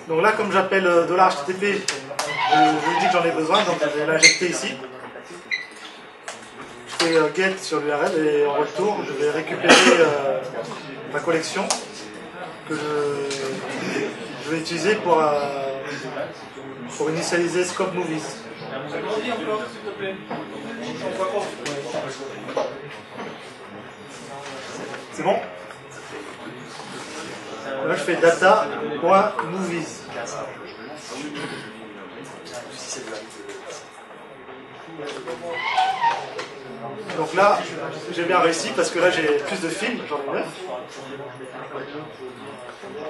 Donc là, comme j'appelle $HTTP, je lui dis que j'en ai besoin, donc je vais l'injecter ici. Je fais get sur l'URL et en retour, je vais récupérer ma collection que je vais utiliser pour initialiser Scope Movies. C'est bon? Là, je fais data.movies. Donc là, j'ai bien réussi parce que là, j'ai plus de films, j'en ai 9.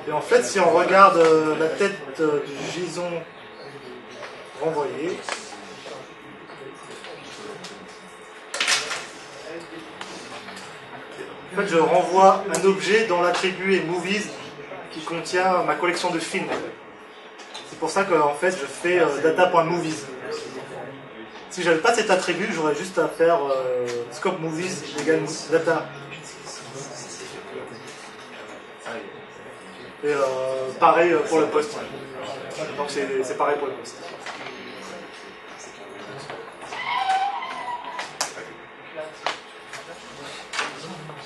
Et en fait, si on regarde la tête du JSON renvoyé, en fait, je renvoie un objet dont l'attribut est movies qui contient ma collection de films. C'est pour ça que en fait, je fais data.movies. Si j'avais pas cet attribut, j'aurais juste à faire scope movies égale data. Et pareil pour le post. Donc c'est pareil pour le post.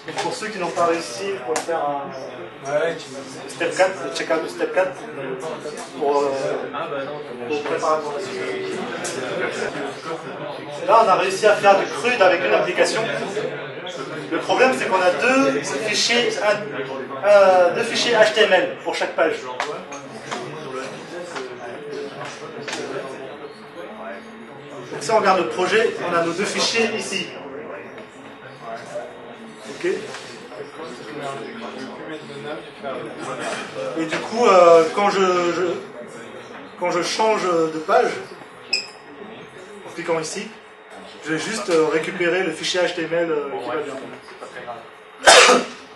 Et pour ceux qui n'ont pas réussi, il faut faire un step 4, check-out de step 4 pour préparer pour la suite. Là, on a réussi à faire du CRUD avec une application. Le problème, c'est qu'on a deux fichiers HTML pour chaque page. Donc si on regarde le projet, on a nos deux fichiers ici. Ok. Et du coup, quand je change de page, en cliquant ici, je vais juste récupérer le fichier HTML qui va bien.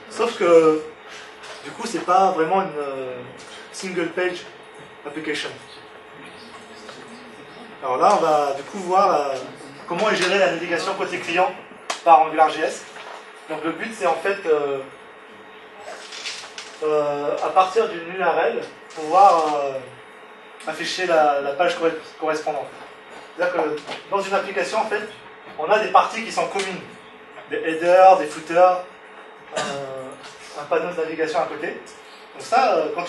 Sauf que, du coup, c'est pas vraiment une single page application. Alors là, on va du coup voir comment est gérée la navigation côté client par AngularJS. Donc le but, c'est en fait, à partir d'une URL, pouvoir afficher la page correspondante. C'est-à-dire que dans une application, en fait, on a des parties qui sont communes. Des headers, des footers, un panneau de navigation à côté. Donc ça, quand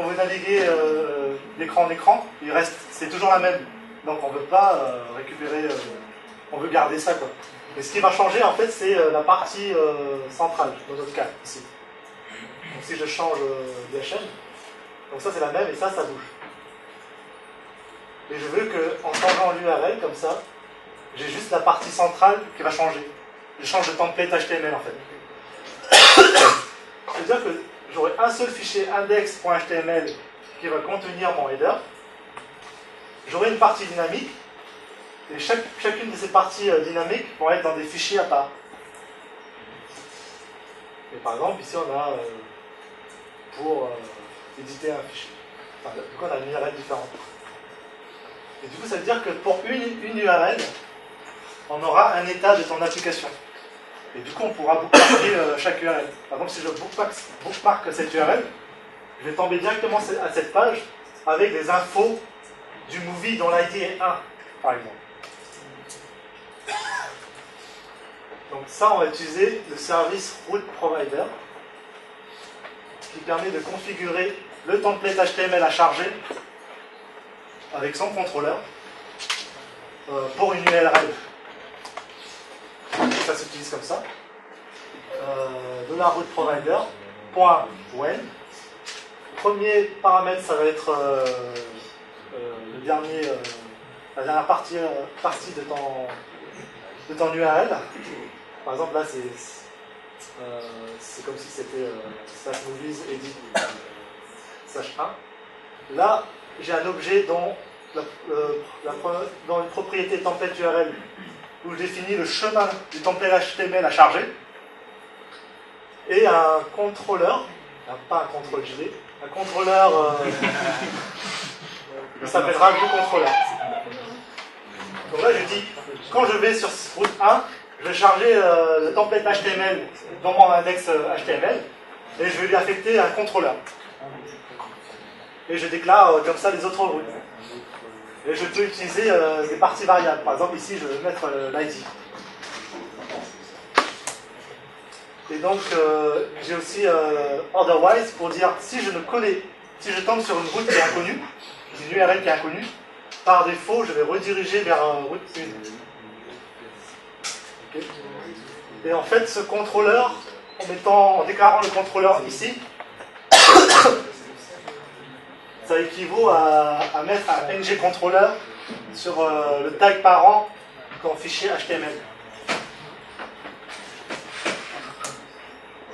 vous naviguez d'écran en écran, c'est toujours la même. Donc on ne veut pas récupérer, on veut garder ça, quoi. Et ce qui va changer, en fait, c'est la partie centrale, dans notre cas, ici. Donc si je change DHL, donc ça c'est la même, et ça bouge. Et je veux qu'en changeant l'URL, comme ça, j'ai juste la partie centrale qui va changer. Je change de template HTML, en fait. C'est-à-dire que j'aurai un seul fichier index.html qui va contenir mon header. J'aurai une partie dynamique, et chacune de ces parties dynamiques vont être dans des fichiers à part. Et par exemple, ici on a pour éditer un fichier. Enfin, du coup, on a une URL différente. Et du coup, ça veut dire que pour une URL, on aura un état de ton application. Et du coup, on pourra bookmarker chaque URL. Par exemple, si je bookmark cette URL, je vais tomber directement à cette page avec des infos du movie dont l'ID est 1, par exemple. Donc ça, on va utiliser le service Route Provider qui permet de configurer le template HTML à charger avec son contrôleur pour une URL. Ça s'utilise comme ça. $rootProvider.when. Premier paramètre, ça va être la dernière partie de ton URL. Par exemple, là, c'est comme si c'était /movies edit /1. Là, j'ai un objet dont une propriété template URL où je définis le chemin du template HTML à charger et un contrôleur, pas un contrôle JD, un contrôleur qui s'appellera ViewController. Donc là, je dis, quand je vais sur route 1, je vais charger le template HTML dans mon index HTML et je vais lui affecter un contrôleur. et je déclare comme ça les autres routes. Et je peux utiliser des parties variables. Par exemple, ici, je vais mettre l'ID. Et donc, j'ai aussi otherwise pour dire si je tombe sur une route qui est inconnue, une URL qui est inconnue, par défaut, je vais rediriger vers route 1. Okay. Et en fait, ce contrôleur, en déclarant le contrôleur ici, ça équivaut à mettre un ngController sur le tag parent dans le fichier HTML.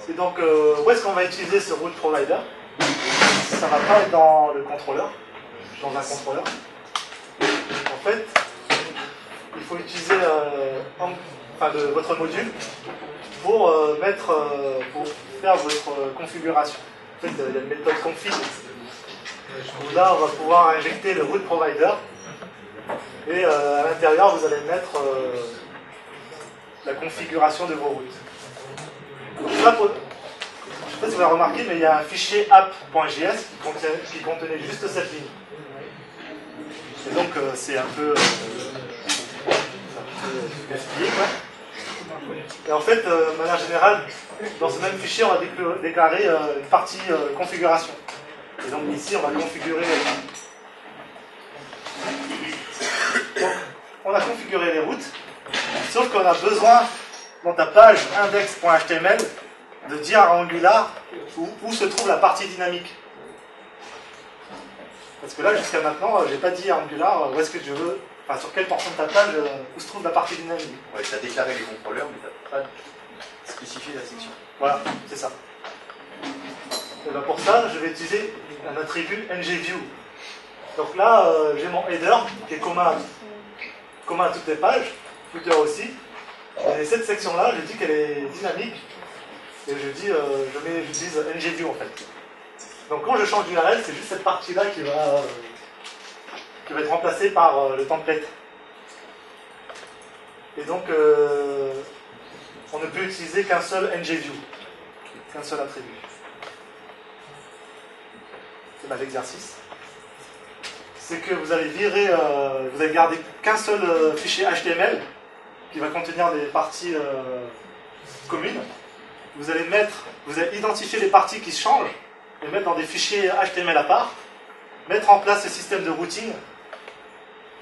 Et donc, où est-ce qu'on va utiliser ce route provider? Ça ne va pas être dans le contrôleur, dans un contrôleur. En fait, il faut utiliser votre module pour faire votre configuration. En fait, il y a une méthode config. Là, on va pouvoir injecter le route provider. Et à l'intérieur, vous allez mettre la configuration de vos routes. Donc là, je ne sais pas si vous avez remarqué, mais il y a un fichier app.js qui contenait juste cette ligne. Et donc, c'est un peu gaspillé, quoi. Et en fait, de manière générale, dans ce même fichier, on va déclarer une partie configuration. Et donc ici, on va configurer. Donc, on a configuré les routes, sauf qu'on a besoin, dans ta page index.html, de dire à Angular où se trouve la partie dynamique. Parce que là, jusqu'à maintenant, je n'ai pas dit à Angular où est-ce que je veux, enfin sur quelle portion de ta page où se trouve la partie dynamique. Ouais, tu as déclaré les contrôleurs, mais tu n'as pas spécifié la section. Voilà, c'est ça. Et ben pour ça, je vais utiliser un attribut ngView. Donc là, j'ai mon header qui est commun à toutes les pages, footer aussi. Et cette section-là, je dis qu'elle est dynamique. Et j'utilise ngView en fait. Donc quand je change d'URL, c'est juste cette partie-là qui va être remplacée par le template. Et donc, on ne peut utiliser qu'un seul ngView, qu'un seul attribut. C'est l'exercice. C'est que vous allez vous allez garder qu'un seul fichier HTML qui va contenir des parties communes. Vous allez identifier les parties qui changent, les mettre dans des fichiers HTML à part, mettre en place ce système de routing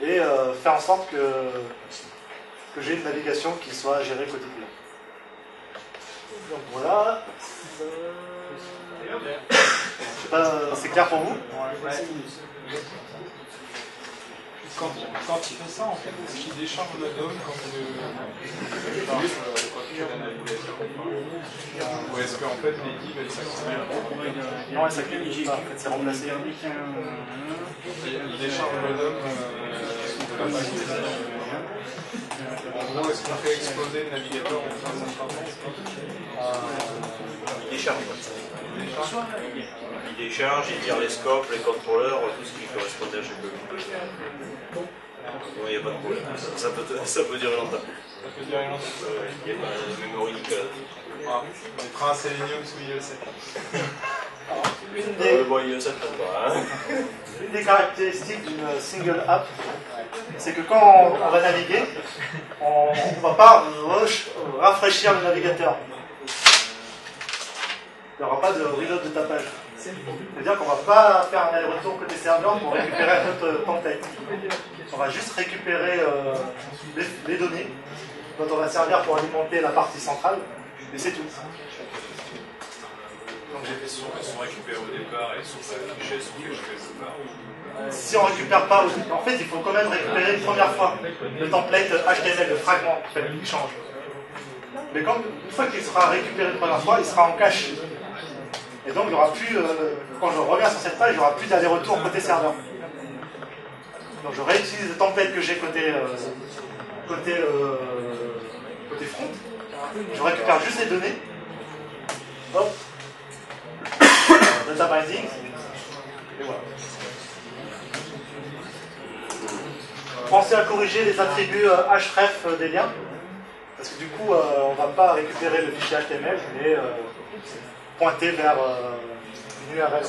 et faire en sorte que j'ai une navigation qui soit gérée côté client. Donc voilà. Je sais pas, c'est clair pour vous? Quand il fait ça, en fait, est-ce qu'il décharge la DOM quand il décharge la navigation? Ou est-ce qu'en fait l'équipe elle s'active? Non, elle s'active pas, en fait, c'est remplacé. Il décharge la DOM de la page. En gros, est-ce qu'on fait exploser le navigateur en faisant son travail? Il décharge. Il décharge, il tire les scopes, les contrôleurs, tout ce qui correspondait à chaque commune. Il n'y a pas de problème. Ça peut durer longtemps. Ça peut durer longtemps. Il n'y a pas de mémoire unique. On mettra un Selenium sous IE7. Une des caractéristiques d'une single app, c'est que quand on va naviguer, on ne va pas rafraîchir le navigateur. Il n'y aura pas de reload de ta page. C'est-à-dire qu'on ne va pas faire un aller-retour côté serveur pour récupérer notre template. On va juste récupérer les données dont on va servir pour alimenter la partie centrale, et c'est tout. Donc elles sont récupérées au départ et sont affichées sur le départ. Si on ne récupère pas, en fait, il faut quand même récupérer une première fois le template HTML, le fragment qui change. Mais une fois qu'il sera récupéré une première fois, il sera en cache. Et donc, il y aura plus, quand je reviens sur cette page, il n'y aura plus d'aller-retour côté serveur. Donc, je réutilise le template que j'ai côté front. Je récupère juste les données. Hop. Data binding. Et voilà. Pensez à corriger les attributs href des liens. Parce que du coup, on ne va pas récupérer le fichier HTML, mais pointer vers une URL.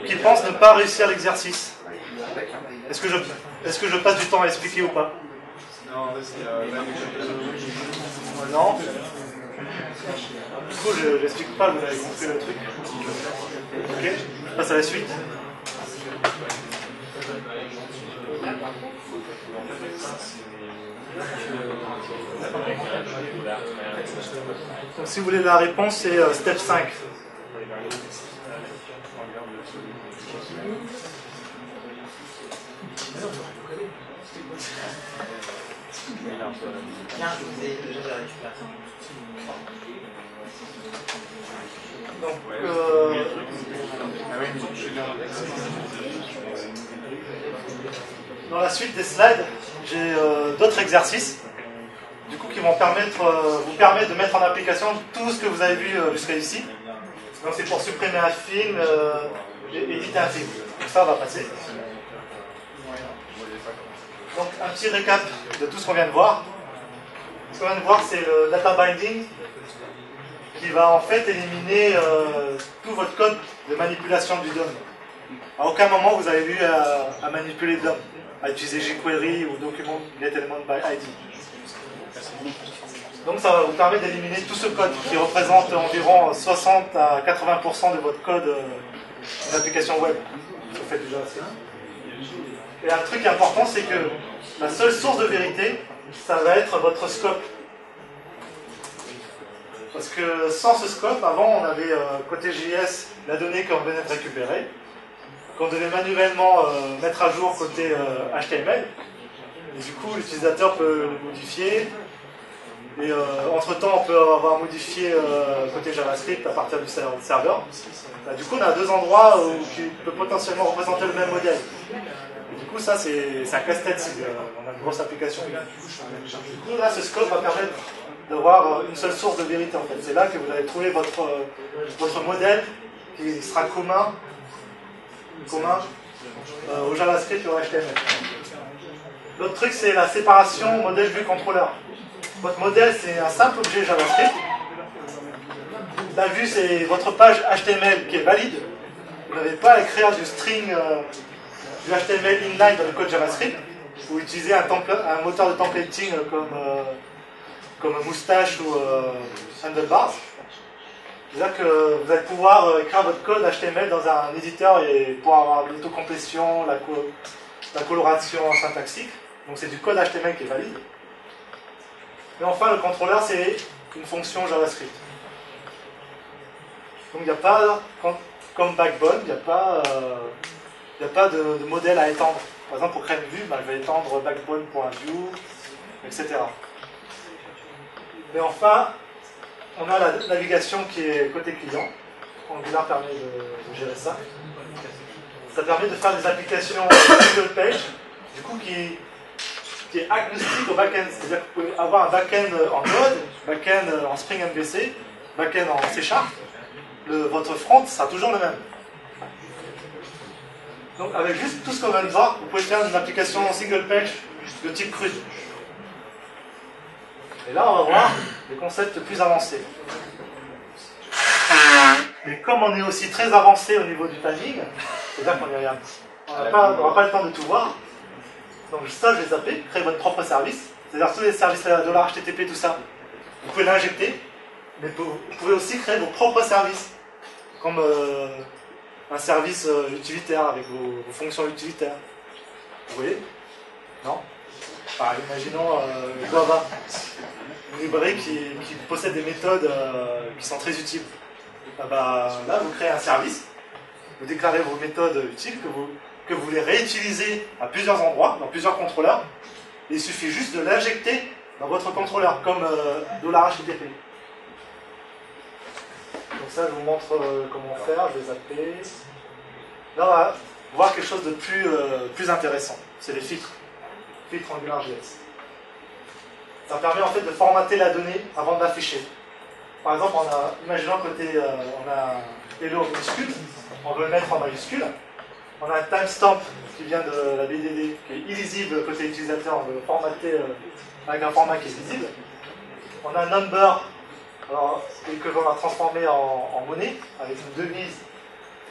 qui pensent ne pas réussir l'exercice? Est-ce que je passe du temps à expliquer ou pas? Non, là c'est Non. Du coup, je n'explique pas, vous avez compris le truc. Ok, je passe à la suite. Donc, si vous voulez la réponse, c'est step 5. Donc, dans la suite des slides, j'ai d'autres exercices du coup, qui vont vous permettre de mettre en application tout ce que vous avez vu jusqu'à ici. Donc c'est pour supprimer un film et éditer un film. Donc ça, on va passer. Donc un petit récap de tout ce qu'on vient de voir. Ce qu'on vient de voir, c'est le data binding qui va en fait éliminer tout votre code de manipulation du DOM. À aucun moment vous avez eu à manipuler le DOM, à utiliser jQuery ou document getElement by ID. Donc ça va vous permettre d'éliminer tout ce code qui représente environ 60 à 80% de votre code d'application web. Si vous faites du JavaScript. Et un truc important, c'est que la seule source de vérité, ça va être votre scope. Parce que sans ce scope, avant on avait côté JS la donnée qu'on venait de récupérer, qu'on devait manuellement mettre à jour côté HTML. Et du coup, l'utilisateur peut le modifier. Et entre-temps, on peut avoir modifié côté JavaScript à partir du serveur. Bah, du coup, on a deux endroits qui peuvent potentiellement représenter le même modèle. Et du coup, ça, c'est un casse-tête si on a une grosse application. Du coup, là, ce scope va permettre d'avoir une seule source de vérité. En fait. C'est là que vous allez trouver votre modèle qui sera commun au JavaScript et au HTML. L'autre truc, c'est la séparation modèle-vue-contrôleur. Votre modèle, c'est un simple objet JavaScript. La vue, c'est votre page HTML qui est valide. Vous n'avez pas à écrire du string, du HTML inline dans le code JavaScript. Vous utilisez un moteur de templating comme Moustache ou Handlebars. C'est-à-dire que vous allez pouvoir écrire votre code HTML dans un éditeur et pouvoir avoir l'autocomplétion, la coloration syntaxique. Donc c'est du code HTML qui est valide. Et enfin, le contrôleur, c'est une fonction JavaScript. Donc il n'y a pas, comme Backbone, il n'y a pas de modèle à étendre. Par exemple, pour créer une vue, je vais étendre backbone.view, etc. Et enfin, on a la navigation qui est côté client. Angular permet de gérer ça. Ça permet de faire des applications single page, du coup qui est agnostique au back-end. C'est-à-dire que vous pouvez avoir un back-end en Node, back-end en Spring MVC, back-end en C#. Votre front sera toujours le même. Donc avec juste tout ce qu'on vient de voir, vous pouvez faire une application single page de type CRUD. Et là, on va voir des concepts plus avancés. Et comme on est aussi très avancé au niveau du timing, c'est-à-dire qu'on n'aura pas le temps de tout voir, donc ça, je vais zapper, créer votre propre service, c'est-à-dire tous les services $HTTP, tout ça, vous pouvez l'injecter, mais vous pouvez aussi créer vos propres services, comme un service utilitaire avec vos fonctions utilitaires. Vous voyez? Non? Enfin, imaginons Java, une librairie qui possède des méthodes qui sont très utiles. Là, vous créez un service, vous déclarez vos méthodes utiles que vous voulez réutiliser à plusieurs endroits, dans plusieurs contrôleurs. Et il suffit juste de l'injecter dans votre contrôleur, comme $HTTP. Donc ça, je vous montre comment faire, je vais zapper. Là, on va voir quelque chose de plus intéressant. C'est les filtres. Filtres AngularJS. Ça permet en fait de formater la donnée avant de l'afficher. Par exemple, imaginons côté, on a hello en minuscule, on veut le mettre en majuscule. On a un timestamp qui vient de la BDD, qui est illisible côté utilisateur, on veut le formater avec un format qui est visible. On a un number, que l'on va transformer en monnaie, avec une devise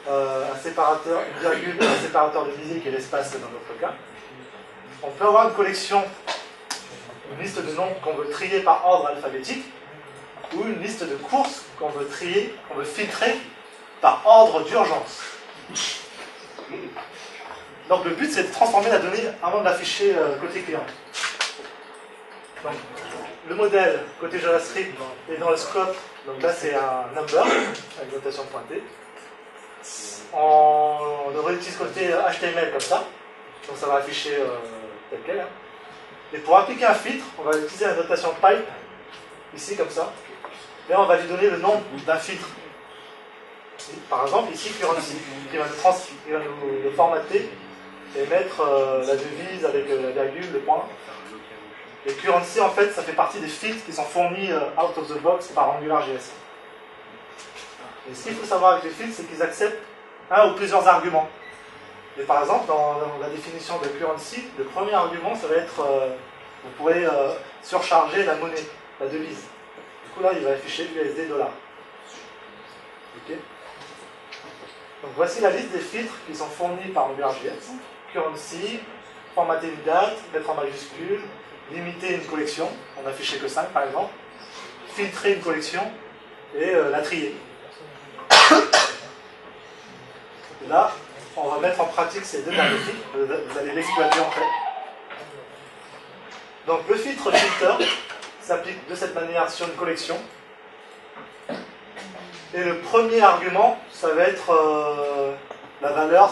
un séparateur, une virgule, un séparateur de visée qui est l'espace dans notre cas. On peut avoir une collection, une liste de noms qu'on veut trier par ordre alphabétique, ou une liste de courses qu'on veut trier, qu'on veut filtrer par ordre d'urgence. Donc le but c'est de transformer la donnée avant de l'afficher côté client. Donc, le modèle côté JavaScript est dans le scope, donc là c'est un number avec notation pointée. On le réutilise côté HTML comme ça, donc ça va afficher tel quel. Hein. Et pour appliquer un filtre, on va utiliser la notation pipe, ici comme ça, et on va lui donner le nom d'un filtre. Par exemple ici currency, qui va nous le formater et mettre la devise avec la virgule, le point. Et currency en fait ça fait partie des filtres qui sont fournis out of the box par AngularJS. Et ce qu'il faut savoir avec les filtres, c'est qu'ils acceptent un ou plusieurs arguments. Et par exemple, dans la définition de currency, le premier argument, ça va être, vous pourrez surcharger la monnaie, la devise. Du coup là, il va afficher USD $. Ok. Donc voici la liste des filtres qui sont fournis par AngularJS. Currency, formater une date, mettre en majuscule, limiter une collection, on n'affichait que 5 par exemple, filtrer une collection et la trier. Et là, on va mettre en pratique ces deux derniers filtres, vous allez l'exploiter en fait. Donc le filtre filter s'applique de cette manière sur une collection. Et le premier argument, ça va être la valeur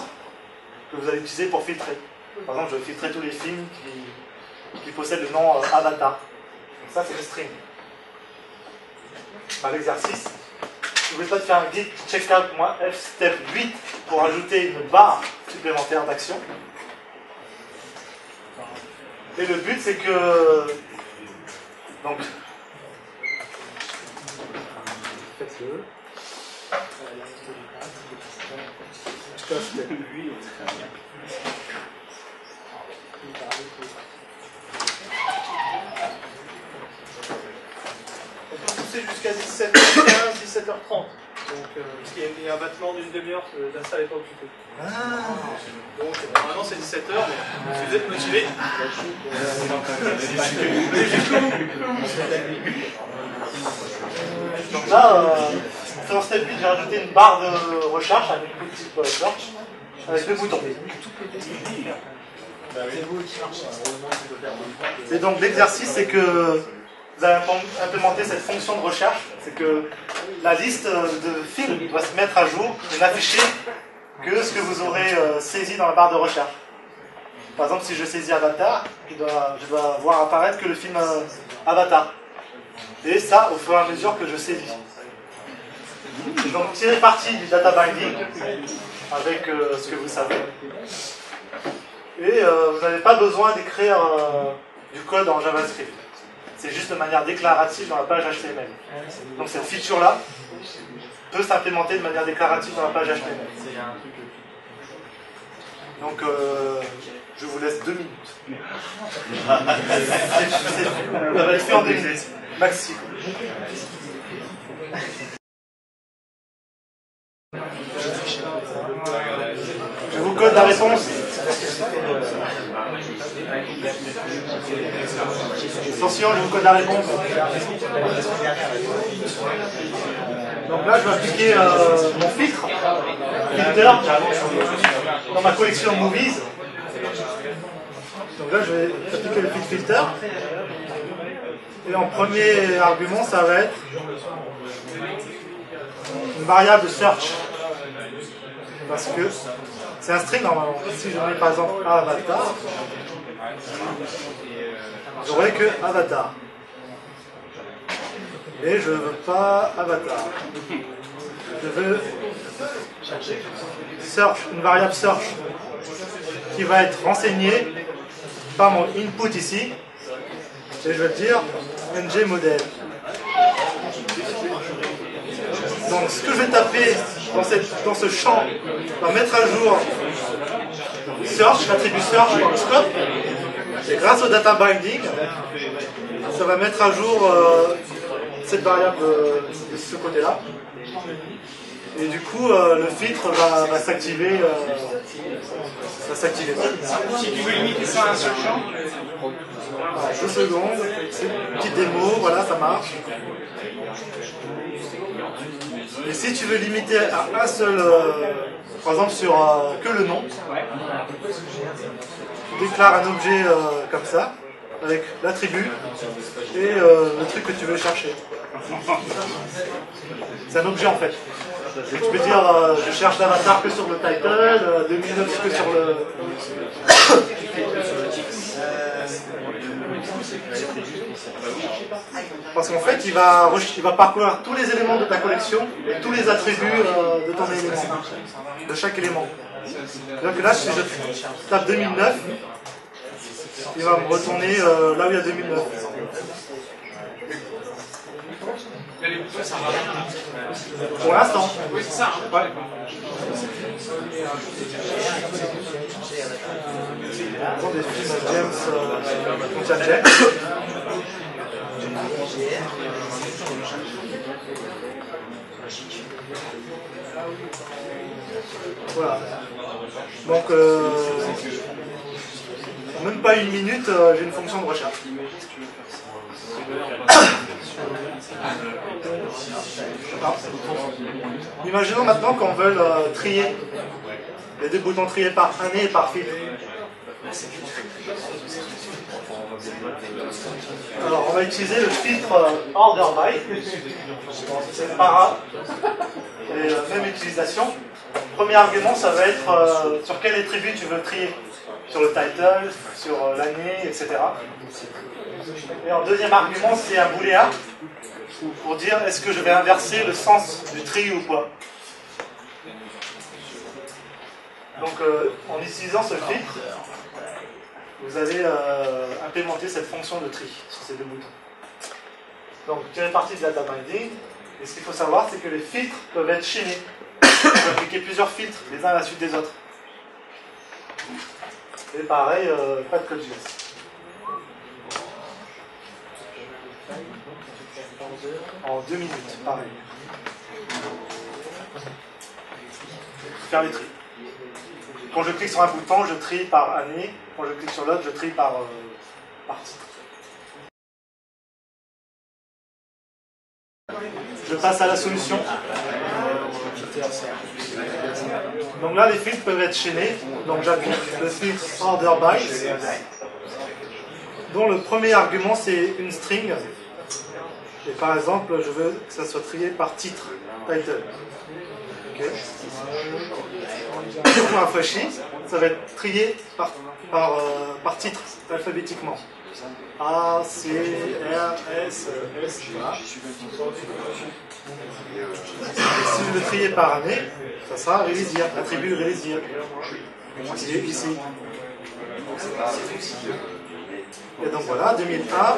que vous allez utiliser pour filtrer. Par exemple, je vais filtrer tous les films qui possèdent le nom Avatar. Donc ça, c'est le string. Par l'exercice, n'oubliez pas de faire un git checkout-f step 8 pour ajouter une barre supplémentaire d'action. Et le but, c'est que... Donc... Faites-le. Step 8. On peut pousser jusqu'à 17h15, 17h30. Donc, parce qu'il y a un battement d'une demi-heure, la salle n'est pas occupée. Donc, normalement c'est 17h, mais si vous êtes motivé. Donc là, dans step 8, j'ai rajouté une barre de recherche, un input type search, avec deux boutons. Et donc l'exercice, c'est que vous allez implémenter cette fonction de recherche, c'est que la liste de films doit se mettre à jour et n'afficher que ce que vous aurez saisi dans la barre de recherche. Par exemple, si je saisis Avatar, je dois voir apparaître que le film Avatar. Et ça, au fur et à mesure que je saisis. Donc tirez parti du data binding avec ce que vous savez. Et vous n'avez pas besoin d'écrire du code en JavaScript. C'est juste de manière déclarative dans la page HTML. Donc cette feature-là peut s'implémenter de manière déclarative dans la page HTML. Donc je vous laisse 2 minutes. Ça va être fait en 2 minutes. Maxi. Je vous code la réponse. Attention, je vous code la réponse. Donc là, je vais appliquer mon filtre dans ma collection Movies. Donc là, je vais appliquer le filter. Et en premier argument, ça va être une variable search. Parce que c'est un string normalement. Si je mets par exemple avatar, j'aurai que avatar. Et je ne veux pas avatar. Je veux search, une variable search qui va être renseignée par mon input ici. Et je vais dire ngModel. Donc ce que je vais taper dans ce champ va mettre à jour search, l'attribut search dans le scope. Et grâce au data binding, ça va mettre à jour cette variable de ce côté-là. Et du coup, le filtre va s'activer. Si tu veux limiter ça à un seul champ, 2 secondes, c'est une petite démo, voilà, ça marche. Et si tu veux limiter à un seul, par exemple sur que le nom, tu déclares un objet comme ça, avec l'attribut et le truc que tu veux chercher. C'est un objet en fait. Et tu peux dire je cherche l'avatar que sur le title, 2009 que sur le... Parce qu'en fait, il va parcourir tous les éléments de ta collection et tous les attributs de ton élément, de chaque élément. Donc là, si je tape 2009, il va me retourner là où il y a 2009. les boutons, ça va. Pour l'instant. Oui, c'est ça. Ouais. Des films James contient James. Voilà. Donc, en même pas une minute, j'ai une fonction de recherche. Imaginons maintenant qu'on veut trier. Il y a des boutons triés par année et par filtre. Alors, on va utiliser le filtre order by. C'est para. Et même utilisation. Premier argument, ça va être sur quel attribut tu veux trier. Sur le title, sur l'année, etc. Et en deuxième argument, c'est un booléen pour dire est-ce que je vais inverser le sens du tri ou pas. Donc, en utilisant ce filtre, vous allez implémenter cette fonction de tri sur ces deux boutons. Donc, tirez parti de data binding. Et ce qu'il faut savoir, c'est que les filtres peuvent être chaînés. On peut appliquer plusieurs filtres les uns à la suite des autres. Et pareil, pas de code JS. En 2 minutes, pareil. Faire les tri. Quand je clique sur un bouton, je trie par année. Quand je clique sur l'autre, je trie par titre. Je passe à la solution. Donc là, les filtres peuvent être chaînés. Donc j'applique le filtre order by, dont le premier argument c'est une string. Et par exemple, je veux que ça soit trié par titre, title. Okay. Si on rafraîchit, ça va être trié par titre, alphabétiquement. A, C, R, S, S, voilà. Si je le trier par année, ça sera release year, attribut release year. Il est ici. Et donc voilà, 2001,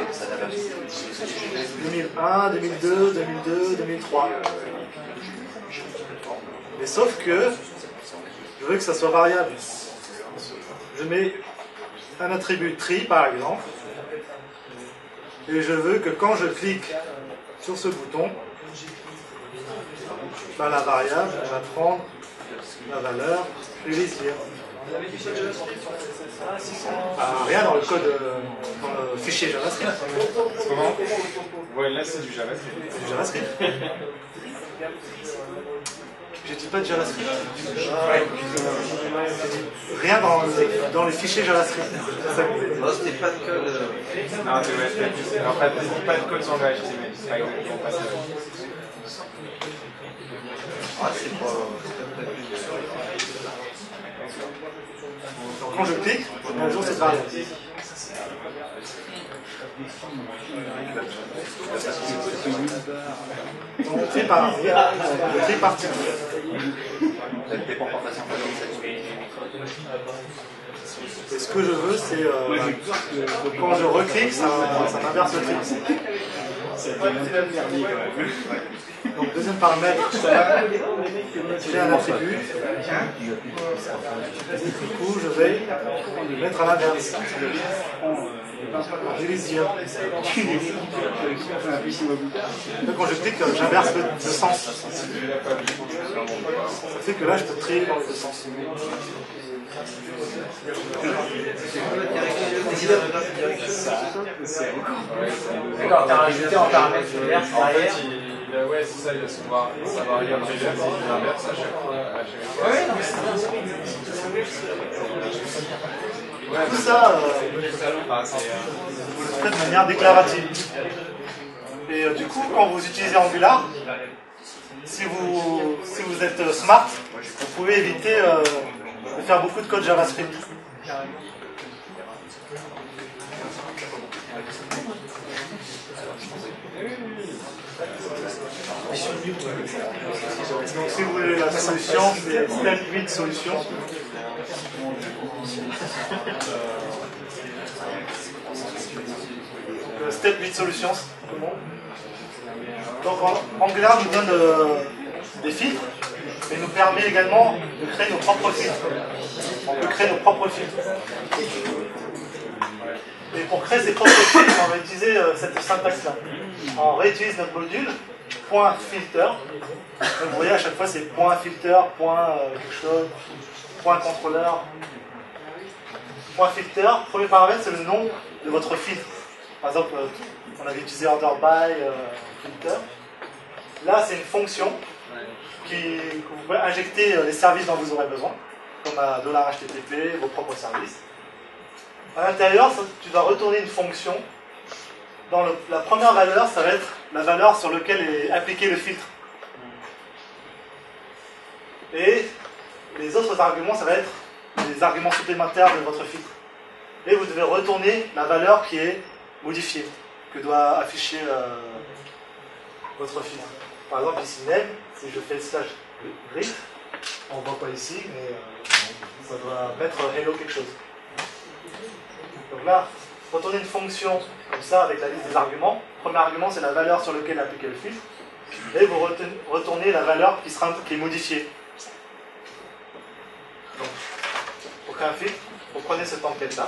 2002, 2002, 2003. Mais sauf que je veux que ça soit variable. Je mets un attribut tree par exemple, et je veux que quand je clique sur ce bouton, ben, la variable va prendre la valeur release year. Rien dans le code, dans le fichier JavaScript. Comment? Ouais, là c'est du JavaScript. C'est du JavaScript. J'ai dit pas de JavaScript. Rien dans les fichiers JavaScript. C'est ça que vous voulez dire. Non, c'était pas de code. Non, c'est vrai. En fait, c'est pas de code sans HTML. C'est pas exactement pas ça. Ah, c'est pas. Quand je clique, un jour cette variable. Donc on trie par année, on trie par titre. Et ce que je veux, c'est quand je reclique, ça m'inverse le tri. Donc deuxième paramètre, j'ai un attribut. Du coup, je vais le mettre à l'inverse. quand je clique, j'inverse le sens. Ça fait que là, je peux trier dans le sens. D'accord, tu as rajouté en paramètre vert derrière. Ouais, c'est ça, ça varie après il inverse à chaque fois. Ouais, non, mais c'est bien. Tout ça, vous le faites de manière déclarative. Et du coup, quand vous utilisez Angular, si vous êtes smart, vous pouvez éviter de faire beaucoup de code JavaScript. Donc si vous voulez la solution, c'est Step 8 Solutions. Step 8 Solutions. Donc Angular nous donne des filtres, mais nous permet également de créer nos propres filtres. On peut créer nos propres filtres. Et pour créer ces propres filtres, on va utiliser cette syntaxe-là. On réutilise notre module .filter. Vous voyez, à chaque fois, c'est .filter, quelque chose, .contrôleur. .filter, premier paramètre, c'est le nom de votre filtre. Par exemple, on avait utilisé order by filter. Là, c'est une fonction que vous pouvez injecter les services dont vous aurez besoin, comme à $HTTP, vos propres services. À l'intérieur, tu dois retourner une fonction. Dans la première valeur, ça va être la valeur sur laquelle est appliqué le filtre. Et les autres arguments, ça va être les arguments supplémentaires de votre filtre. Et vous devez retourner la valeur qui est modifiée, que doit afficher votre filtre. Par exemple, ici, name, si je fais /grid, on ne voit pas ici, mais ça doit mettre hello quelque chose. Donc là, retournez une fonction comme ça avec la liste des arguments. Le premier argument, c'est la valeur sur laquelle est appliqué le filtre. Et vous retournez la valeur qui est modifiée. Donc, pour créer un filtre, vous prenez ce template-là.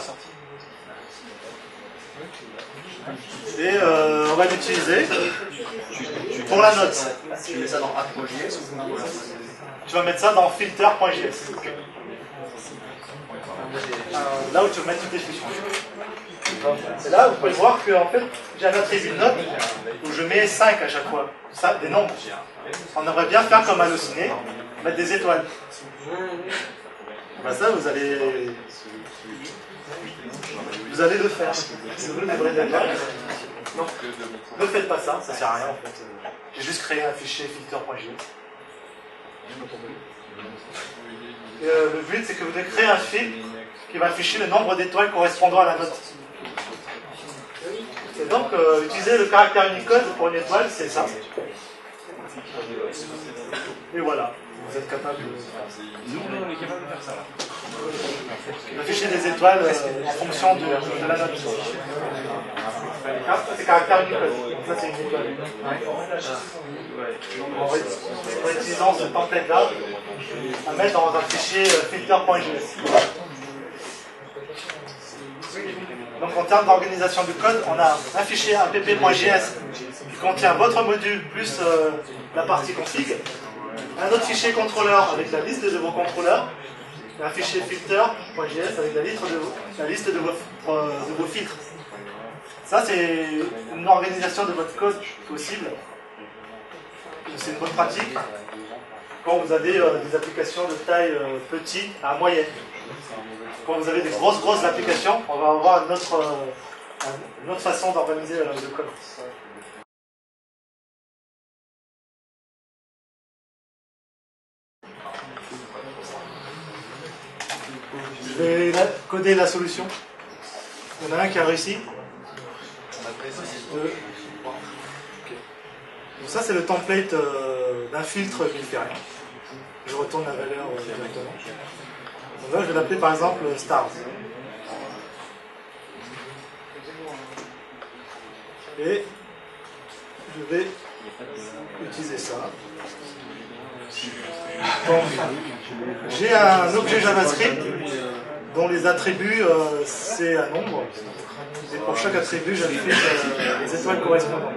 Et on va l'utiliser pour la note. Tu mets ça dans app.js ou tu vas mettre ça dans filter.js. Là où tu vas mettre toutes tes fichiers. Et là, vous pouvez voir que en fait, j'ai un attribut note où je mets 5 à chaque fois. Ça, des nombres. On aimerait bien faire comme Allociné, mettre des étoiles. Ben ça, vous allez le faire. Si vous devrez le faire. Non, ne faites pas ça, ça sert à rien en fait. J'ai juste créé un fichier filter.js. Le but, c'est que vous devez créer un filtre qui va afficher le nombre d'étoiles correspondant à la note. Et donc, utiliser le caractère Unicode pour une étoile, c'est ça. Et voilà, vous êtes capable de faire ça. D'afficher des étoiles en fonction de la note. C'est caractère Unicode, donc ça c'est une étoile. En utilisant ce template-là, à mettre dans un fichier filter.js. Donc en termes d'organisation du code, on a un fichier app.js qui contient votre module plus la partie config, un autre fichier contrôleur avec la liste de vos contrôleurs, et un fichier filter.js avec la liste de vos filtres. Ça c'est une organisation de votre code possible. C'est une bonne pratique quand vous avez des applications de taille petite à moyenne. Quand vous avez des grosses applications, on va avoir une autre façon d'organiser le code. Je vais coder la solution. Il y en a un qui a réussi. Donc ça c'est le template d'un filtre qui ne fait rien. Je retourne la valeur directement. Donc là je vais l'appeler par exemple stars. Et je vais utiliser ça. Donc j'ai un objet JavaScript dont les attributs, c'est un nombre. Et pour chaque attribut, j'affiche les étoiles correspondantes.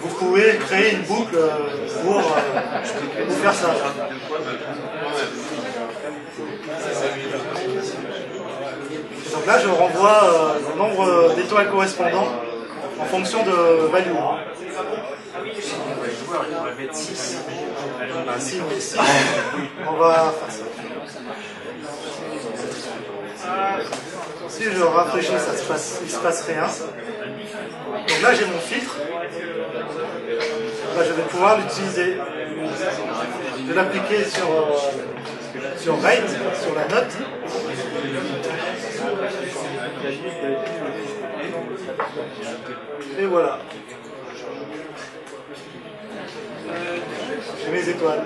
Vous pouvez créer une boucle pour faire ça. Donc là, je renvoie le nombre d'étoiles correspondants en fonction de value. Ah, si, mais si. On va faire ça. Si je rafraîchis, il ne se passe rien. Donc là, j'ai mon filtre. Là, je vais pouvoir l'utiliser. Je vais l'appliquer sur rate, sur la note. Et voilà. J'ai mes étoiles.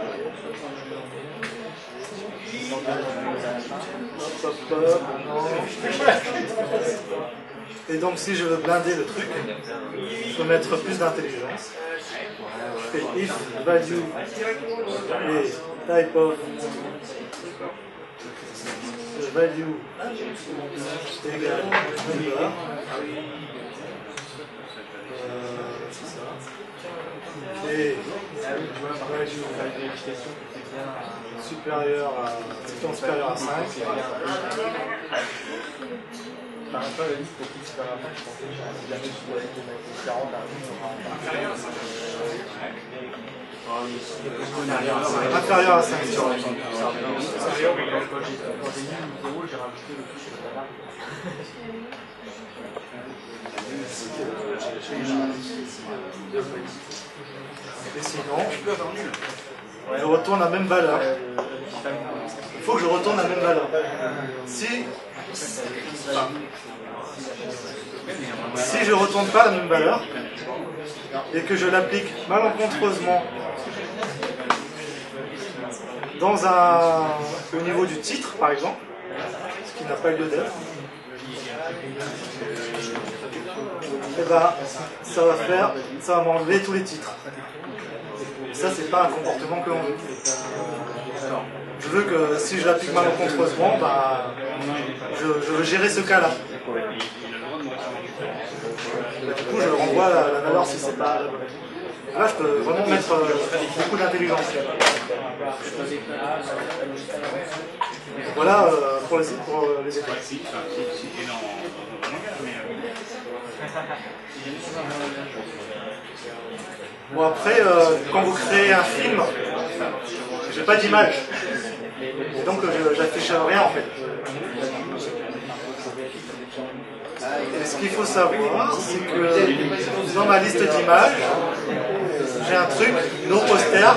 Et donc si je veux blinder le truc, je peux mettre plus d'intelligence. Je fais if value et type of value égale number. C'est ça. Et value supérieur à 5. Par rapport à la liste pour X par rapport, je pensais que si jamais je dois être 40 à 1, inférieur à 5. Quand j'ai mis 0, j'ai rajouté le fichier de tabac. Et sinon, je retourne la même valeur. Il faut que je retourne la même valeur. Si je ne retourne pas la même valeur et que je l'applique malencontreusement au niveau du titre, par exemple, ce qui n'a pas lieu d'être, et ben, ça va m'enlever tous les titres. Et ça, c'est pas un comportement que l'on veut. Je veux que si je l'applique malencontreusement, bah, je veux gérer ce cas-là. Du coup, je renvoie la valeur si c'est pas. Là, je peux vraiment mettre beaucoup d'intelligence. Voilà pour les étoiles. Bon, après, quand vous créez un film, j'ai pas d'image. Et donc, j'affiche rien en fait. Et ce qu'il faut savoir, c'est que dans ma liste d'images, j'ai un truc, no poster.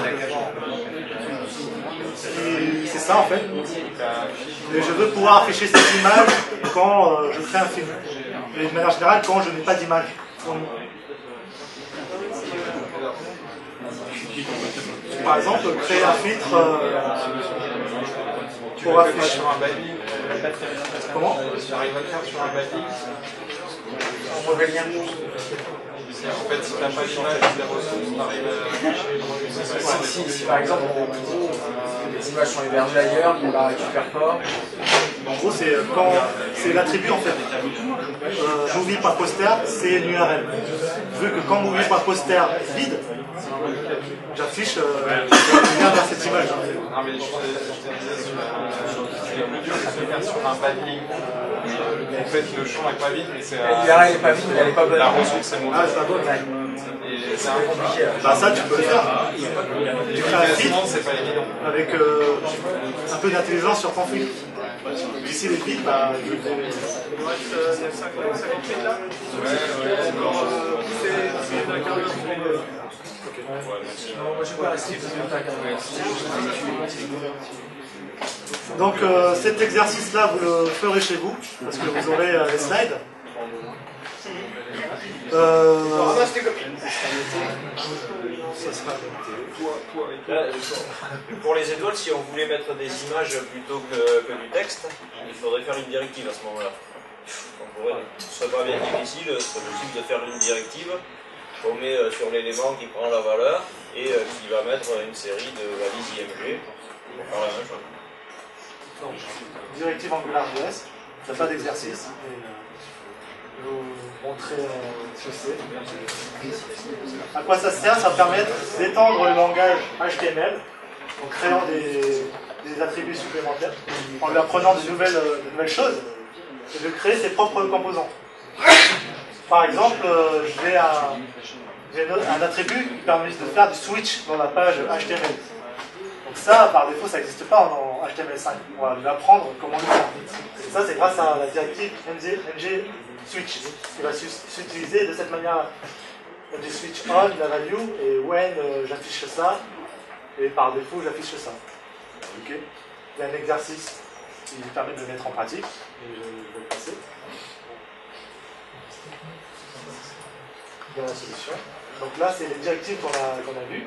C'est ça en fait. Et je veux pouvoir afficher cette image quand je crée un film. Et de manière générale, quand je n'ai pas d'image. Par exemple, créer un filtre pour afficher. Sur un baby. Comment? J'arrive à le faire sur un baby. On peut venir. En fait, si tu n'as pas d'image des ressources, tu arrives à Si par exemple les images sont hébergées ailleurs, on la récupère pas. En gros, c'est l'attribut en fait. Movie.poster, c'est une URL. Je veux que quand movie.poster vide, j'affiche le lien vers cette image. Non, mais je te disais, c'est plus dur de faire sur un bad link. En fait, le champ n'est pas vide, mais c'est. L'URL n'est pas vide, elle n'est pas bonne. La ressource est montée. Ah, c'est pas bon. Et c'est un peu compliqué. Bah, ça, tu peux le faire. Tu crées un filtre c'est pas évident. avec un peu d'intelligence sur ton filtre. Si les filtres, bah, Il reste 58 là. C'est la carrière. Donc cet exercice-là, vous le ferez chez vous, parce que vous aurez les slides. Ramasse tes copies. Ça sera Là, pour les étoiles, si on voulait mettre des images plutôt que du texte, il faudrait faire une directive à ce moment-là. Ce serait pas bien difficile, ce serait possible de faire une directive qu'on met sur l'élément qui prend la valeur et qui va mettre une série de valises IMG pour faire la même chose. Donc, directive AngularJS, il n'y a pas d'exercice. Je vais vous montrer ce que c'est. À quoi ça sert? Ça permet d'étendre le langage HTML en créant des attributs supplémentaires, en lui apprenant de nouvelles choses, et de créer ses propres composants. Par exemple, j'ai un attribut qui permet de faire du switch dans la page HTML. Donc ça, par défaut, ça n'existe pas en HTML5. On va lui apprendre comment le faire. Et ça, c'est grâce à la directive ng switch, qui va s'utiliser de cette manière. Du switch on, la value, et when j'affiche ça, et par défaut, j'affiche ça. Ok. Il y a un exercice qui permet de le mettre en pratique, et je vais le passer. Dans la solution. Donc là, c'est les directives qu'on a vues.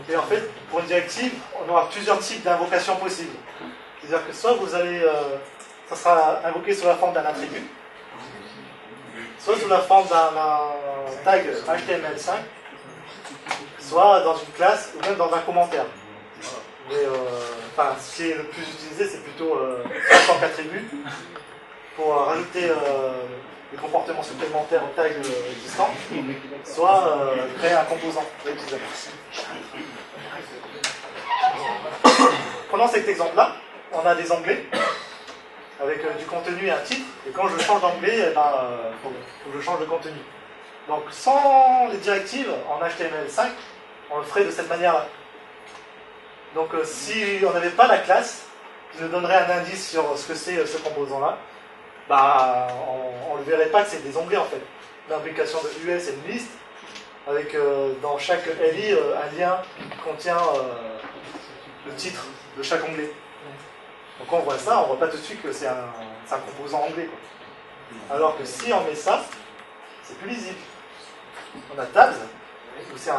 Et en fait, pour une directive, on aura plusieurs types d'invocations possibles. C'est-à-dire que soit vous allez, ça sera invoqué sous la forme d'un attribut, soit sous la forme d'un tag HTML5, soit dans une classe ou même dans un commentaire. Mais ce qui est le plus utilisé, c'est plutôt en tant qu'attribut pour rajouter des comportements supplémentaires au tag existant, soit créer un composant de l'utilisateur. Prenons cet exemple-là, on a des onglets avec du contenu et un titre, et quand je change d'onglet, faut que je change de contenu. Donc sans les directives en HTML5, on le ferait de cette manière-là. Donc si on n'avait pas la classe qui nous donnerait un indice sur ce que c'est ce composant-là, on ne verrait pas que c'est des onglets en fait. L'implication de US est une liste, avec dans chaque LI un lien qui contient le titre de chaque onglet. Donc quand on voit ça, on ne voit pas tout de suite que c'est un composant onglet, quoi. Alors que si on met ça, c'est plus lisible. On a tabs, où c'est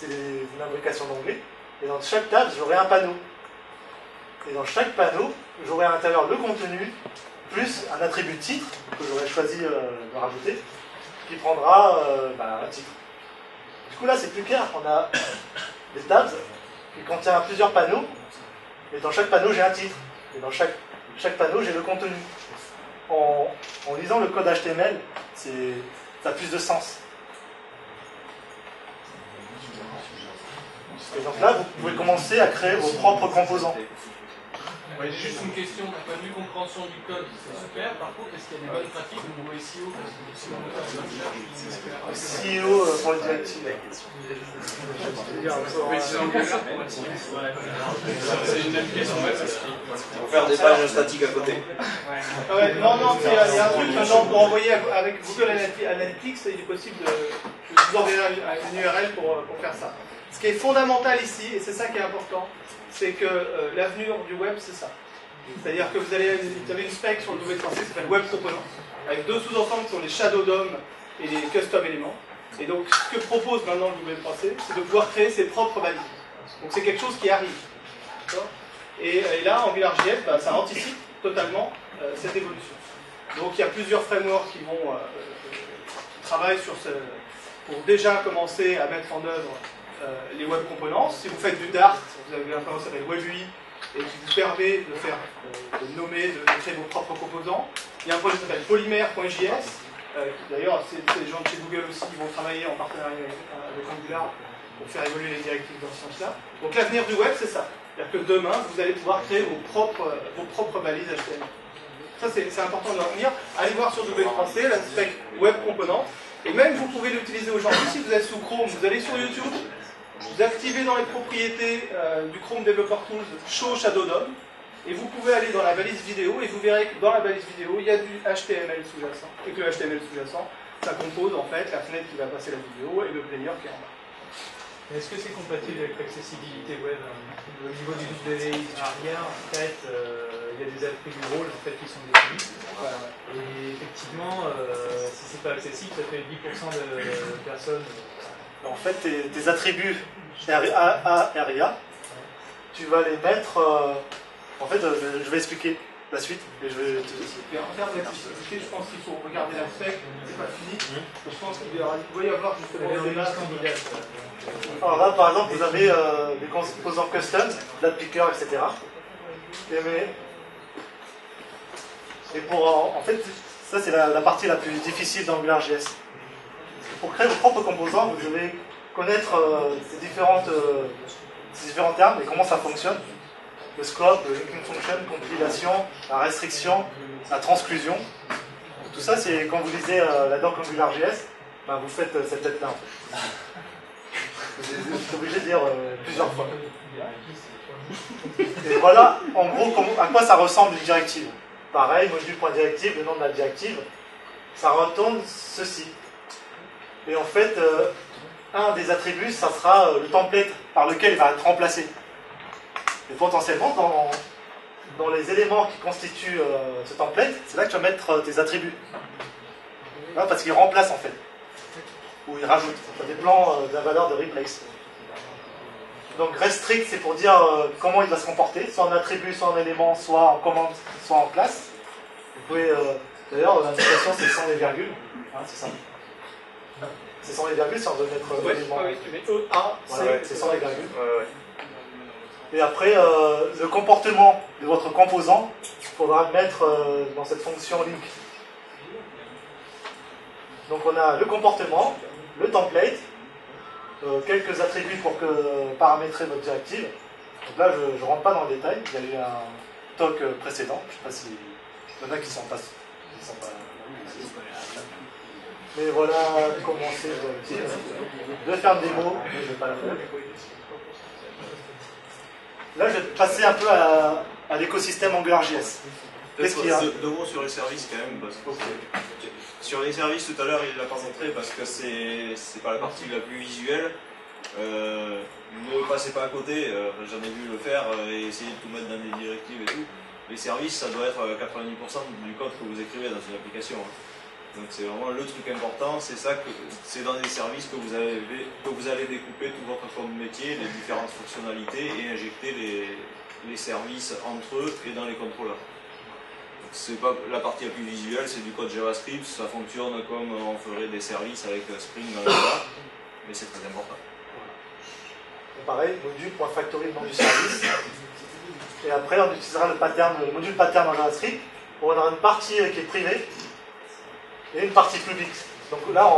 une imbrication d'onglets, et dans chaque tab, j'aurai un panneau. Et dans chaque panneau, j'aurai à l'intérieur le contenu, plus un attribut titre, que j'aurais choisi de rajouter, qui prendra un titre. Du coup là, c'est plus clair. On a des tabs qui contiennent plusieurs panneaux, et dans chaque panneau, j'ai un titre. Et dans chaque panneau, j'ai le contenu. En lisant le code HTML, ça a plus de sens. Et donc là, vous pouvez commencer à créer vos propres composants. Ouais, j'ai juste une question d'un point de vue compréhension du code, c'est super. Par contre, est-ce qu'il y a des bonnes pratiques au niveau SEO? Parce que si on veut faire de la recherche, SEO pour les directives. C'est une application web, ça Pour faire des pages statiques à côté. Non, il y a un truc maintenant pour envoyer avec Google Analytics, il est possible de vous envoyer une URL pour faire ça. Ce qui est fondamental ici, et c'est ça qui est important, c'est que l'avenir du web, c'est ça. C'est-à-dire que vous avez une spec sur le W3C qui s'appelle Web Components, avec deux sous-ensembles qui sont les Shadow DOM et les Custom Elements. Et donc, ce que propose maintenant le W3C, c'est de pouvoir créer ses propres balises. Donc, c'est quelque chose qui arrive. Et là, AngularJS, ça anticipe totalement cette évolution. Donc, il y a plusieurs frameworks qui travaillent sur pour déjà commencer à mettre en œuvre les web components. Si vous faites du Dart, vous avez un framework qui s'appelle WebUI et qui vous permet de nommer, de créer vos propres composants. Il y a un projet qui s'appelle Polymer.js. D'ailleurs, c'est les gens de chez Google aussi qui vont travailler en partenariat avec Angular pour faire évoluer les directives dans ce sens-là. Donc l'avenir du web, c'est ça. C'est-à-dire que demain, vous allez pouvoir créer vos propres balises HTML. Ça, c'est important de le retenir. Allez voir sur W3C, la spec Web Component. Et même, vous pouvez l'utiliser aujourd'hui. Si vous êtes sous Chrome, vous allez sur YouTube, vous activez dans les propriétés du Chrome Developer Tools Show Shadow DOM, et vous pouvez aller dans la balise vidéo, et vous verrez que dans la balise vidéo, il y a du HTML sous-jacent. Et que le HTML sous-jacent, ça compose en fait la fenêtre qui va passer la vidéo et le player qui est en bas. Est-ce que c'est compatible avec l'accessibilité web? Au niveau du WI ARIA, en fait, il y a des attributs rôles en fait, qui sont définis. Et effectivement, si c'est pas accessible, ça fait 10% de personnes. En fait, tes attributs ARIA, tu vas les mettre. En fait, je vais expliquer. la suite. Et je vais Et en termes d'accessibilité, je pense qu'il faut regarder la spec, c'est pas fini. Je pense qu'il doit y avoir justement des débats. Alors là, par exemple, vous avez des composants custom, l'adpicker, etc. Et pour, en fait, ça c'est la partie la plus difficile d'AngularJS. Pour créer vos propres composants, vous devez connaître ces différents termes et comment ça fonctionne. Le scope, le linking function, compilation, la restriction, la transclusion. Tout ça, c'est quand vous lisez la doc AngularJS, ben, vous faites cette tête-là en fait. Vous êtes obligé de dire plusieurs fois. Et voilà, en gros, à quoi ça ressemble une directive. Pareil, module.directive, le nom de la directive, ça retourne ceci. Et en fait, un des attributs, ça sera le template par lequel il va être remplacé. Et potentiellement, dans les éléments qui constituent ce template, c'est là que tu vas mettre tes attributs. Là, parce qu'il remplace en fait. Ou il rajoute. Ça dépend de la valeur de replace. Donc restrict, c'est pour dire comment il va se comporter, soit en attribut, soit en élément, soit en commande, soit en classe. Vous pouvez, d'ailleurs, l'indication c'est sans les virgules. Hein, c'est ça. C'est sans les virgules si on veut mettre l'élément. Oui, tu mets E1, voilà, c'est sans les virgules. Et après, le comportement de votre composant, il faudra le mettre dans cette fonction link. Donc on a le comportement, le template, quelques attributs pour paramétrer notre directive. Donc là, je ne rentre pas dans le détail. Il y a eu un talk précédent. Je ne sais pas s'il y en a qui ne sont pas... Mais voilà comment c'est. Je vais faire une démo, mais je ne vais pas la faire. Là, je vais passer un peu à l'écosystème AngularJS. Qu'est-ce qu'il y a ? Deux mots sur les services quand même. Parce que sur les services, tout à l'heure, il ne l'a pas montré parce que c'est pas la partie la plus visuelle. Ne passez pas à côté, j'en ai vu le faire et essayer de tout mettre dans des directives et tout. Les services, ça doit être 90% du code que vous écrivez dans une application. Donc c'est vraiment le truc important, c'est ça que c'est dans les services que vous allez découper tout votre code métier, les différentes fonctionnalités et injecter les services entre eux et dans les contrôleurs. C'est pas la partie la plus visuelle, c'est du code JavaScript, ça fonctionne comme on ferait des services avec Spring dans le Java, mais c'est très important. Pareil, module.factory, le nom du service. Et après, on utilisera le module pattern en JavaScript. On aura une partie qui est privée et une partie publique. Donc là,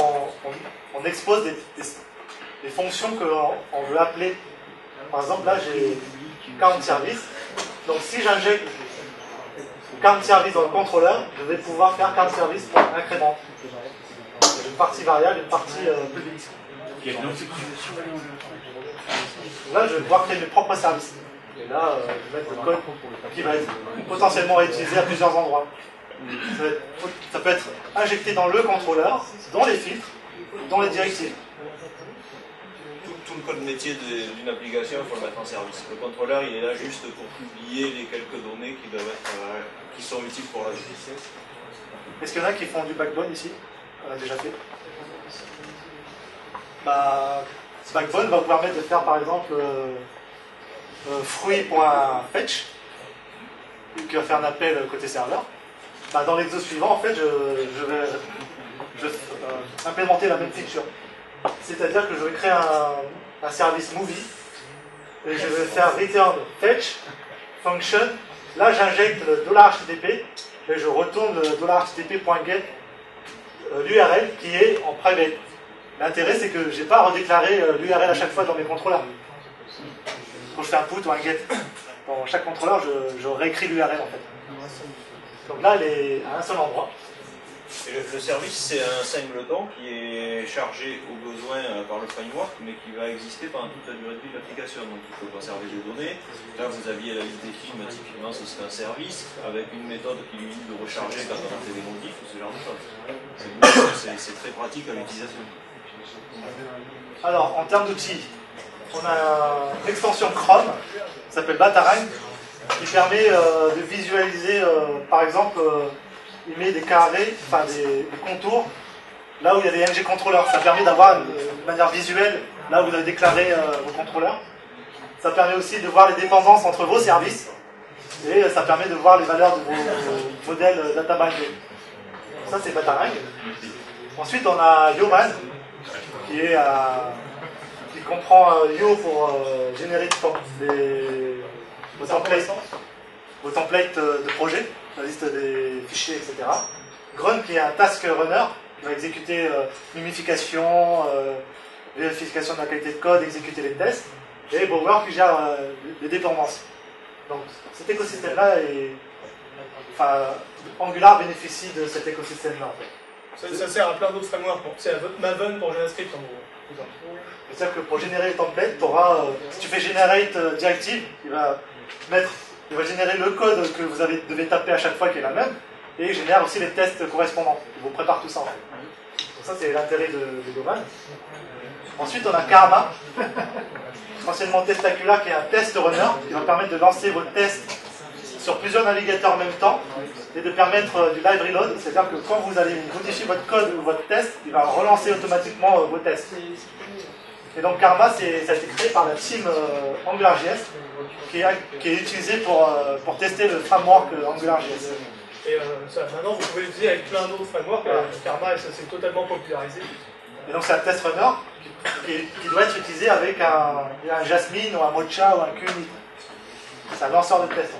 on expose des fonctions qu'on veut appeler. Par exemple, là, j'ai count service. Donc si j'injecte count service dans le contrôleur, je vais pouvoir faire count service pour incrément. Une partie variable et une partie publique. Là, je vais pouvoir créer mes propres services. Et là, je vais mettre le code qui va être potentiellement réutilisé à plusieurs endroits. Ça peut être injecté dans le contrôleur, dans les filtres, dans les directives. Tout le code métier d'une application, il faut le mettre en service. Le contrôleur, il est là juste pour publier les quelques données qui sont utiles pour la vie. Est-ce qu'il y en a qui font du backbone ici? On a déjà fait. Backbone va vous permettre de faire par exemple fruit.fetch qui va faire un appel côté serveur. Dans l'exo suivant, en fait, je vais implémenter la même feature. C'est-à-dire que je vais créer un service movie et je vais faire return fetch function. Là, j'injecte le $HTTP et je retourne le $HTTP.get l'URL qui est en private. L'intérêt, c'est que je n'ai pas à redéclarer l'URL à chaque fois dans mes contrôleurs. Quand je fais un put ou un get, dans chaque contrôleur, je réécris l'URL en fait. Donc là, elle est à un seul endroit. Et le service, c'est un singleton qui est chargé au besoin par le framework, mais qui va exister pendant toute la durée de vie de l'application. Donc il faut conserver des données. Là, vous aviez la liste des films, typiquement, ce serait un service, avec une méthode qui lui dit de recharger quand on a fait des modifs, ou ce genre de choses. C'est très pratique à l'utilisation. Alors, en termes d'outils, on a une extension Chrome, qui s'appelle Batarang, qui permet de visualiser, par exemple, il met des carrés, enfin des contours, là où il y a des ng contrôleurs. Ça permet d'avoir de manière visuelle, là où vous avez déclaré vos contrôleurs. Ça permet aussi de voir les dépendances entre vos services. Et ça permet de voir les valeurs de vos modèles data binding. Ça, c'est Batarang. Ensuite, on a Yoman, qui comprend Yo pour générer vos templates de projet, la liste des fichiers, etc. Grunt, qui est un task runner, qui va exécuter mimification, vérification de la qualité de code, exécuter les tests. Et Bower, qui gère les dépendances. Donc, cet écosystème-là Angular bénéficie de cet écosystème-là, en fait. Ça sert à plein d'autres frameworks. C'est Maven pour JavaScript, en gros. C'est-à-dire que pour générer les templates, si tu fais generate directive, il va générer le code que vous devez taper à chaque fois qui est la même, et il génère aussi les tests correspondants. Il vous prépare tout ça, en fait. Donc ça, c'est l'intérêt de Goman. Ensuite, on a Karma, essentiellement Testacular, qui est un test runner, qui va permettre de lancer vos tests sur plusieurs navigateurs en même temps, et de permettre du live reload, c'est-à-dire que quand vous allez modifier votre code ou votre test, il va relancer automatiquement vos tests. Et donc Karma, ça a été créé par la team AngularJS, qui est utilisée pour tester le framework AngularJS. Et maintenant, vous pouvez l'utiliser avec plein d'autres frameworks. Karma, ça s'est totalement popularisé. Et donc c'est un test runner qui doit être utilisé avec un Jasmine ou un Mocha ou un Qunit. C'est un lanceur de test.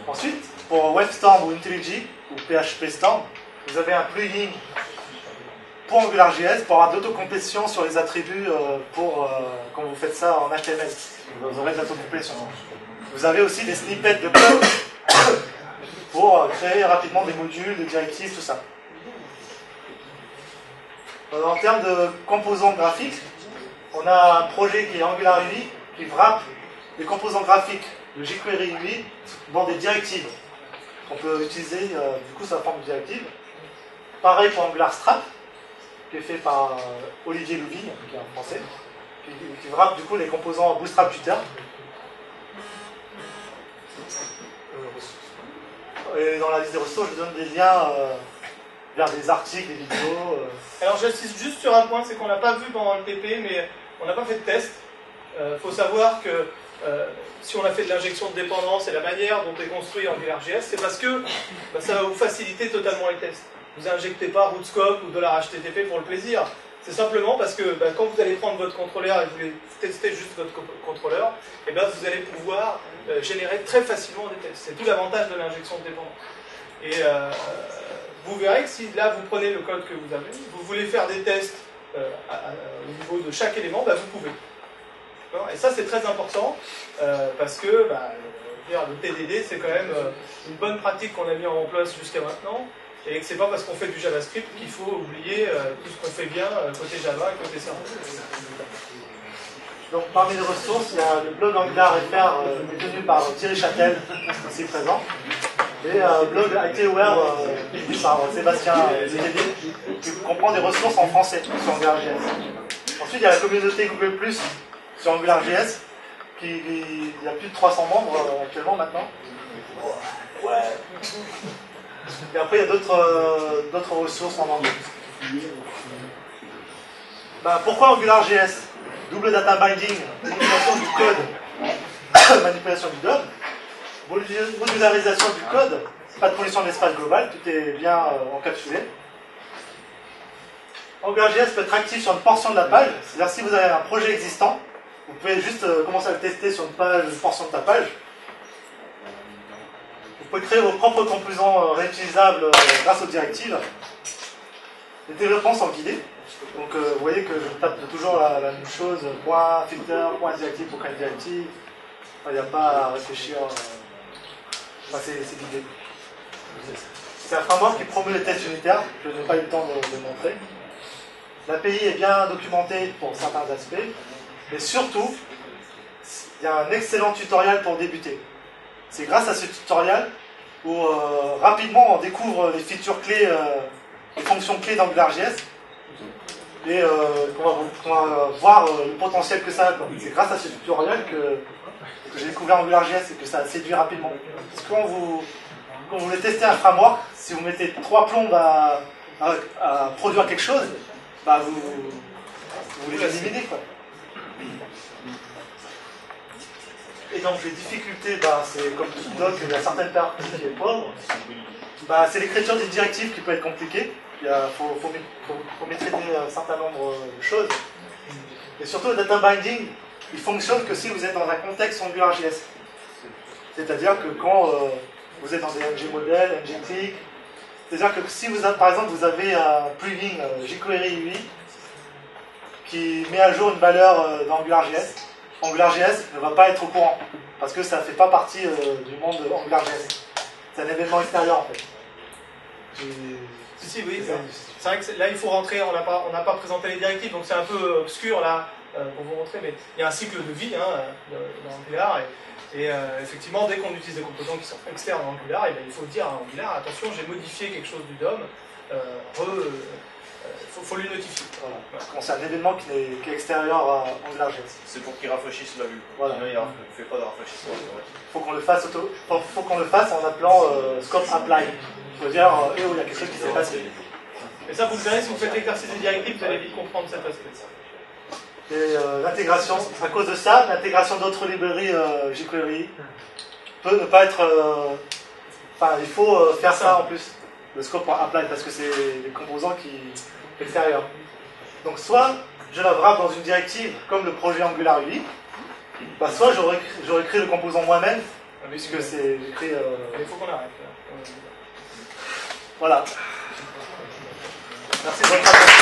Ensuite, pour WebStorm ou IntelliJ ou PHP Storm, vous avez un plugin pour AngularJS pour avoir d'autocomplétion sur les attributs quand vous faites ça en HTML. Vous aurez de l'autocomplétion. Vous avez aussi des snippets de code pour créer rapidement des modules, des directives, tout ça. En termes de composants graphiques, on a un projet qui est Angular UI qui wrap les composants graphiques de jQuery UI dans des directives qu'on peut utiliser du coup sous la forme de directives. Pareil pour Angular Strap, qui est fait par Olivier Louvigne, qui est un français, qui wrap du coup les composants Bootstrap Tutor. Et dans la liste des ressources, je donne des liens vers des articles, des vidéos. Alors j'insiste juste sur un point, c'est qu'on n'a pas vu pendant le TP, mais on n'a pas fait de test. Faut savoir que si on a fait de l'injection de dépendance et la manière dont est construit AngularJS, c'est parce que ça va vous faciliter totalement les tests. Vous n'injectez pas Rootscope ou $HTTP pour le plaisir. C'est simplement parce que quand vous allez prendre votre contrôleur et vous voulez tester juste votre contrôleur, et vous allez pouvoir générer très facilement des tests. C'est tout l'avantage de l'injection de dépendance. Et vous verrez que si là vous prenez le code que vous avez, vous voulez faire des tests au niveau de chaque élément, vous pouvez. Et ça c'est très important parce que le TDD c'est quand même une bonne pratique qu'on a mis en place jusqu'à maintenant. Et que c'est pas parce qu'on fait du JavaScript qu'il faut oublier tout ce qu'on fait bien côté Java et côté serveur. Donc parmi les ressources, il y a le blog AngularFR tenu par Thierry Châtel, ici présent, et le blog ITAware tenu par Sébastien Zédé, qui comprend des ressources en français sur AngularJS. Ensuite, il y a la communauté Google+, sur AngularJS, il y a plus de 300 membres actuellement maintenant. Ouais. Et après, il y a d'autres ressources en anglais. Pourquoi AngularJS? Double data binding, manipulation du code, manipulation du DOM, modularisation du code, pas de pollution de l'espace global, tout est bien encapsulé. AngularJS peut être actif sur une portion de la page, c'est-à-dire si vous avez un projet existant, vous pouvez juste commencer à le tester sur une portion de ta page. Vous pouvez créer vos propres composants réutilisables grâce aux directives. Les développements sont guidés. Donc vous voyez que je tape toujours la même chose, point filter, point directive pour créer une directive. Il n'y a pas à réfléchir. C'est guidé. C'est un framework qui promeut les tests unitaires. Je n'ai pas eu le temps de le montrer. L'API est bien documentée pour certains aspects. Mais surtout, il y a un excellent tutoriel pour débuter. C'est grâce à ce tutoriel où rapidement on découvre les features clés, les fonctions clés d'AngularJS et qu'on va voir le potentiel que ça a. C'est grâce à ce tutoriel que j'ai découvert AngularJS et que ça a séduit rapidement. Parce que quand vous voulez tester un framework, si vous mettez 3 plombes à produire quelque chose, vous les éliminez, quoi. Et donc les difficultés, c'est comme tout doc, il y a certaines parties qui est pauvre. C'est l'écriture d'une directive qui peut être compliquée. Il faut maîtriser un certain nombre de choses. Et surtout, le data binding, il fonctionne que si vous êtes dans un contexte AngularJS. C'est-à-dire que quand vous êtes dans des ng modèles, ngTick, c'est-à-dire que si vous avez, par exemple, vous avez un plugin jQuery UI qui met à jour une valeur d'AngularJS, AngularJS ne va pas être au courant, parce que ça ne fait pas partie du monde AngularJS. C'est un événement extérieur en fait. Si, oui. C'est vrai que là, il faut rentrer, on n'a pas présenté les directives, donc c'est un peu obscur là pour vous montrer, mais il y a un cycle de vie dans Angular, et effectivement, dès qu'on utilise des composants qui sont externes à Angular, il faut dire à Angular, attention, j'ai modifié quelque chose du DOM, faut lui notifier. Voilà. Quand c'est un événement qui est extérieur à AngularJS. C'est pour qu'il rafraîchisse la vue. Voilà. Sinon, il ne fait pas de rafraîchissement. Faut qu'on le fasse en appelant scope apply. Il faut dire, il y a quelque chose qui s'est passé. Et ça, vous le verrez, si vous faites l'exercice des directives, vous allez vite comprendre cet aspect. Et l'intégration, à cause de ça, l'intégration d'autres librairies jQuery peut ne pas être... il faut faire ça en plus, le scope apply, parce que c'est des composants extérieurs. Donc soit je la wrap dans une directive comme le projet Angular UI, soit j'aurais créé le composant moi-même, puisque c'est écrit... Il faut qu'on arrête. Voilà. Merci de votre attention.